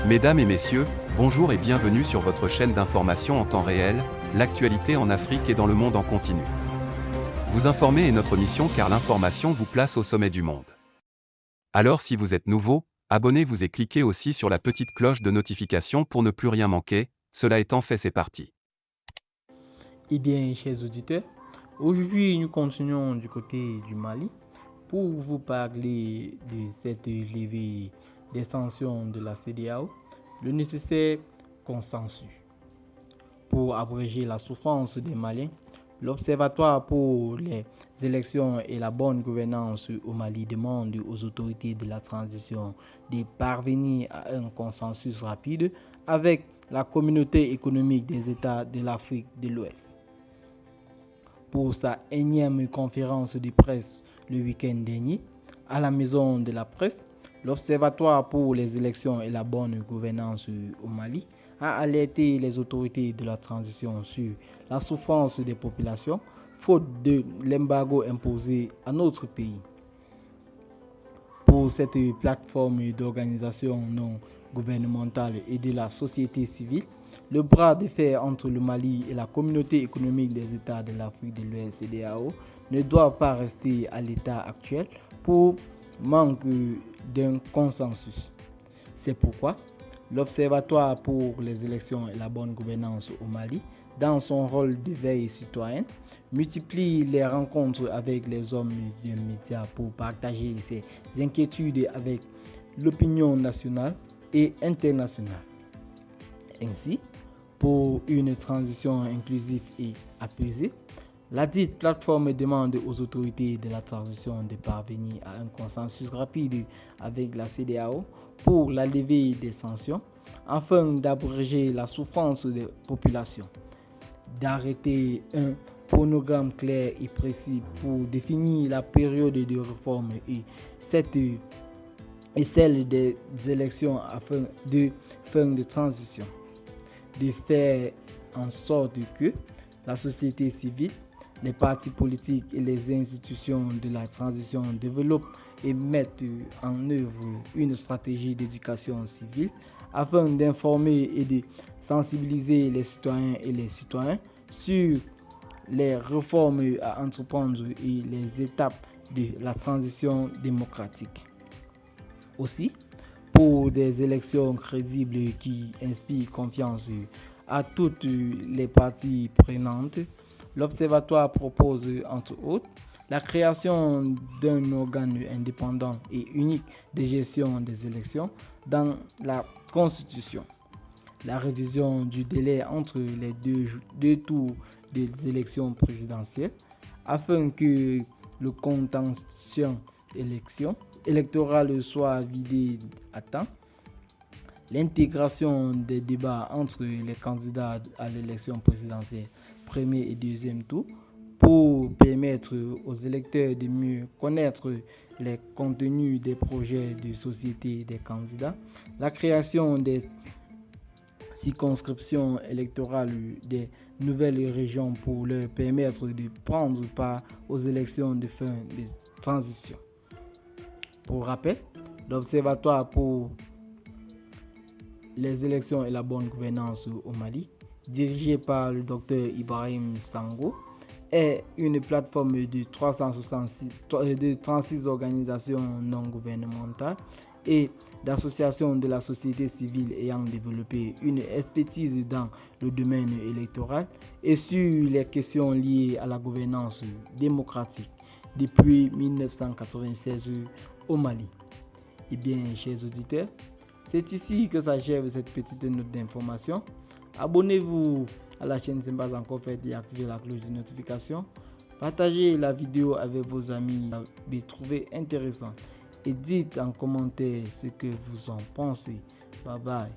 Mesdames et messieurs, bonjour et bienvenue sur votre chaîne d'information en temps réel, l'actualité en Afrique et dans le monde en continu. Vous informer est notre mission car l'information vous place au sommet du monde. Alors si vous êtes nouveau, abonnez-vous et cliquez aussi sur la petite cloche de notification pour ne plus rien manquer, cela étant fait c'est parti. Eh bien, chers auditeurs, aujourd'hui nous continuons du côté du Mali pour vous parler de cette levée des sanctions de la CEDEAO, le nécessaire consensus. Pour abréger la souffrance des Maliens, l'Observatoire pour les élections et la bonne gouvernance au Mali demande aux autorités de la transition de parvenir à un consensus rapide avec la communauté économique des États de l'Afrique de l'Ouest. Pour sa énième conférence de presse le week-end dernier, à la Maison de la Presse, l'Observatoire pour les élections et la bonne gouvernance au Mali a alerté les autorités de la transition sur la souffrance des populations faute de l'embargo imposé à notre pays. Pour cette plateforme d'organisation non gouvernementale et de la société civile, le bras de fer entre le Mali et la communauté économique des États de l'Afrique de l'Ouest CEDEAO ne doit pas rester à l'état actuel pour manque d'un consensus. C'est pourquoi l'Observatoire pour les élections et la bonne gouvernance au Mali, dans son rôle de veille citoyenne, multiplie les rencontres avec les hommes des médias pour partager ses inquiétudes avec l'opinion nationale et internationale. Ainsi, pour une transition inclusive et apaisée, la dite plateforme demande aux autorités de la transition de parvenir à un consensus rapide avec la CEDEAO pour la levée des sanctions afin d'abréger la souffrance des populations, d'arrêter un chronogramme clair et précis pour définir la période de réforme et celle des élections afin de fin de transition, de faire en sorte que la société civile, les partis politiques et les institutions de la transition développent et mettent en œuvre une stratégie d'éducation civile afin d'informer et de sensibiliser les citoyens et les citoyens sur les réformes à entreprendre et les étapes de la transition démocratique. Aussi, pour des élections crédibles qui inspirent confiance à toutes les parties prenantes, l'Observatoire propose, entre autres, la création d'un organe indépendant et unique de gestion des élections dans la Constitution, la révision du délai entre les deux tours des élections présidentielles afin que le contentieux électoral soit vidé à temps, l'intégration des débats entre les candidats à l'élection présidentielle premier et deuxième tour pour permettre aux électeurs de mieux connaître les contenus des projets de société des candidats, la création des circonscriptions électorales des nouvelles régions pour leur permettre de prendre part aux élections de fin de transition. Pour rappel, l'Observatoire pour les élections et la bonne gouvernance au Mali, dirigé par le Dr Ibrahim Sango, est une plateforme de 36 organisations non gouvernementales et d'associations de la société civile ayant développé une expertise dans le domaine électoral et sur les questions liées à la gouvernance démocratique depuis 1996 au Mali. Eh bien, chers auditeurs, c'est ici que s'achève cette petite note d'information. Abonnez-vous à la chaîne si ce n'est pas encore fait et activez la cloche de notification. Partagez la vidéo avec vos amis que vous trouvez intéressant et dites en commentaire ce que vous en pensez. Bye bye.